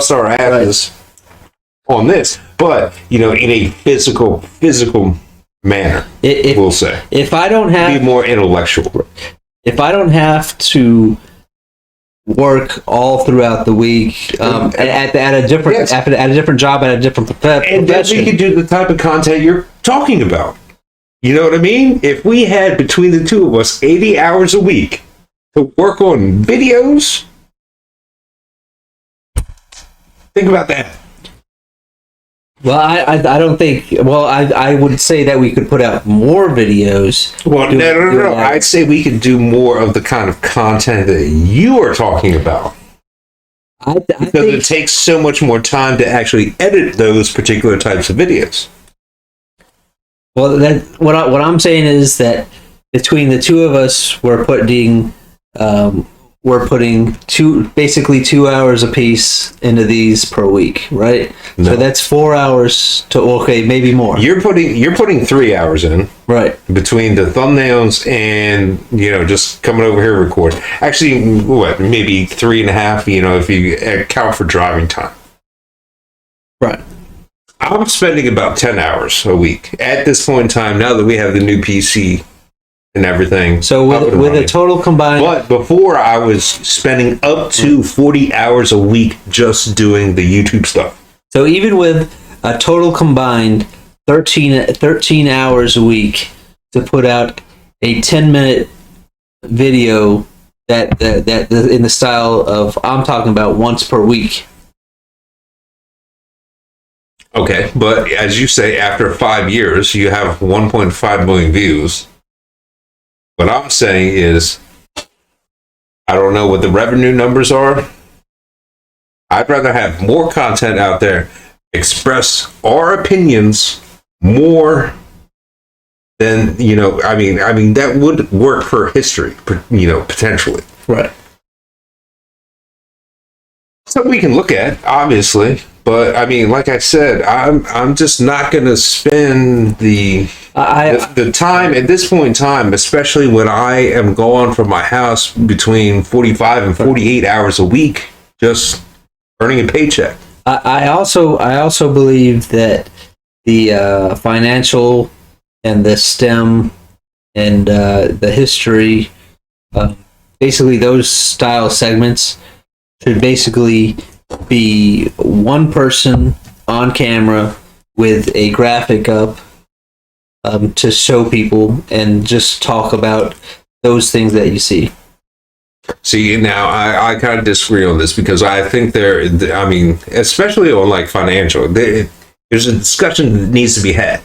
bust our asses on this, but in a physical manner. We'll say if I don't have be more intellectual. If I don't have to work all throughout the week at a different at a different job at a different profession, and then we could do the type of content you're talking about. You know what I mean? If we had between the two of us 80 hours a week to work on videos, think about that. Well, I don't think. Well, I would say that we could put out more videos. Well, no. I'd say we could do more of the kind of content that you are talking about. Because it takes so much more time to actually edit those particular types of videos. Well, what I'm saying is that between the two of us, we're putting basically 2 hours apiece into these per week, right? No. So that's 4 hours to maybe more. You're putting 3 hours in, right? Between the thumbnails and just coming over here to record. Actually, maybe 3.5. If you account for driving time, right? I'm spending about 10 hours a week at this point in time. Now that we have the new PC. And everything. So with a total combined... But before, I was spending up to 40 hours a week just doing the YouTube stuff. So even with a total combined 13 hours a week to put out a 10-minute video that in the style of, I'm talking about once per week. Okay, but as you say, after 5 years, you have 1.5 million views. What I'm saying is, I don't know what the revenue numbers are. I'd rather have more content out there, express our opinions more than, I mean, that would work for history, potentially. Right. Something we can look at, obviously. But I mean, like I said, I'm just not going to spend the time at this point in time, especially when I am going from my house between 45 and 48 hours a week, just earning a paycheck. I also believe that the financial and the STEM and the history, basically those style segments should basically be one person on camera with a graphic up to show people and just talk about those things that you see. See, now I kind of disagree on this because I think especially on like financial, there's a discussion that needs to be had.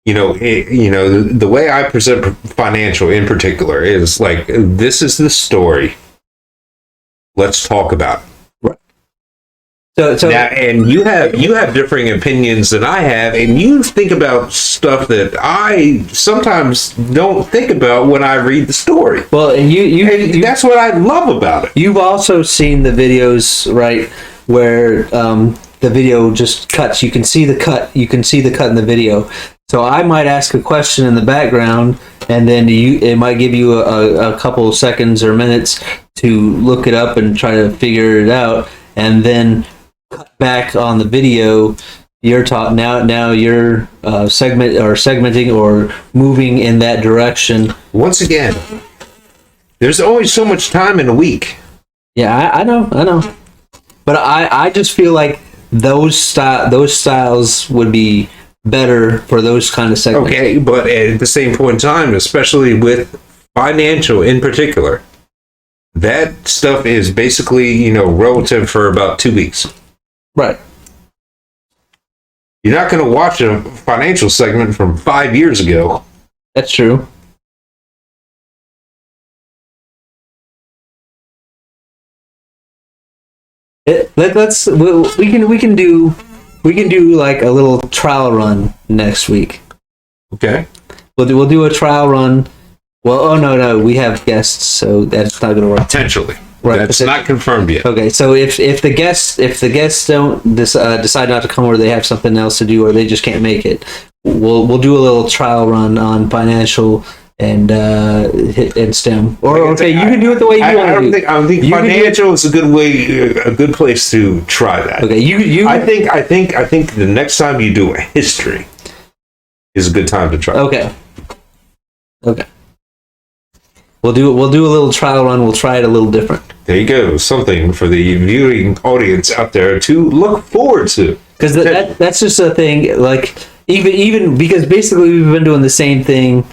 The way I present financial in particular is like, this is the story. Let's talk about it. Right. So now, and you have differing opinions than I have, and you think about stuff that I sometimes don't think about when I read the story. Well, and you that's what I love about it. You've also seen the videos, right, where the video just cuts. You can see the cut. You can see the cut in the video. So I might ask a question in the background, and then it might give you a couple of seconds or minutes to look it up and try to figure it out, and then cut back on the video. You're now you're segmenting or moving in that direction. Once again, there's only so much time in a week. Yeah, I know, but I just feel like those styles would be better for those kind of segments. Okay, but at the same point in time, especially with financial in particular, that stuff is basically, relative for about 2 weeks. Right. You're not going to watch a financial segment from 5 years ago. That's true. We can do like a little trial run next week. Okay. We'll do a trial run. Well, oh no, we have guests, so that's not going to work. Potentially. Right. That's not confirmed yet. Okay, so if the guests don't decide not to come, or they have something else to do, or they just can't make it, we'll do a little trial run on financial hit and stem. Or okay, you can do it the way you want to do. I don't think You can do it- financial is a good place to try that. Okay, you. I think the next time you do a history is a good time to try. Okay. Okay. We'll do a little trial run. We'll try it a little different. There you go, something for the viewing audience out there to look forward to. Because that's just a thing. Like even because basically we've been doing the same thing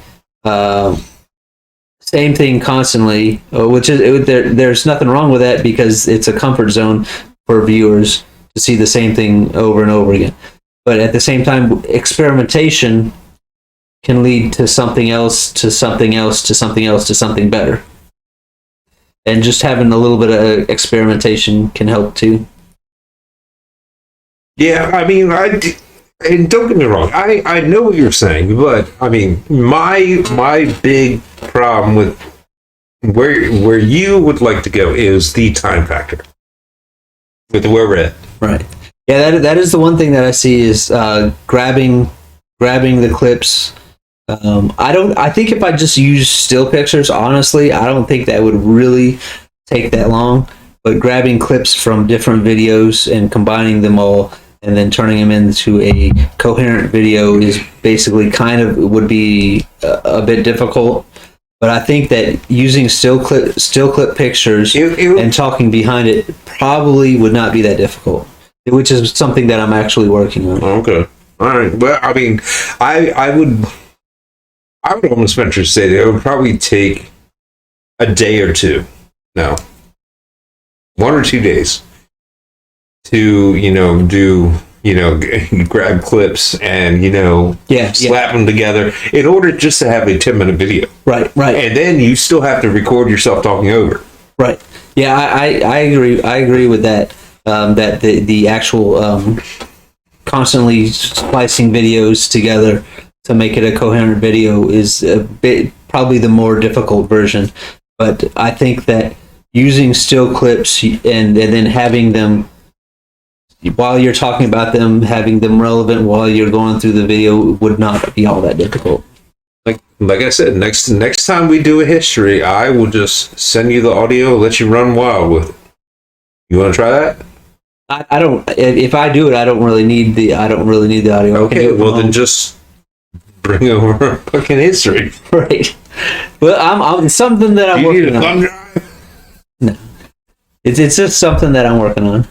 constantly, which is there's nothing wrong with that because it's a comfort zone for viewers to see the same thing over and over again. But at the same time, experimentation can lead to something else, to something else, to something else, to something better. And just having a little bit of experimentation can help too. Yeah, I mean, and don't get me wrong, I know what you're saying, but I mean, my big problem with where you would like to go is the time factor with where we're at. Right. Yeah, that is the one thing that I see is grabbing the clips. I think if I just use still pictures, honestly, I don't think that would really take that long. But grabbing clips from different videos and combining them all and then turning them into a coherent video is basically would be a bit difficult. But I think that using still clip pictures and talking behind it probably would not be that difficult, which is something that I'm actually working on. Okay. All right. Well, I mean, I would almost venture to say that it would probably take a day or two. No. 1 or 2 days to, grab clips and, slap them together in order just to have a 10-minute video. Right. And then you still have to record yourself talking over. Right. Yeah, I agree. I agree with that. That the actual constantly splicing videos together to make it a coherent video is probably the more difficult version. But I think that using still clips and then having them while you're talking about them, having them relevant while you're going through the video would not be all that difficult. Like I said, next time we do a history, I will just send you the audio, let you run wild with it. You want to try that? I don't. If I do it, I don't really need the audio. Okay, well then just bring over fucking history. Right. Well, I'm something that I'm Do you need working a on. thumb drive? No. It's just something that I'm working on.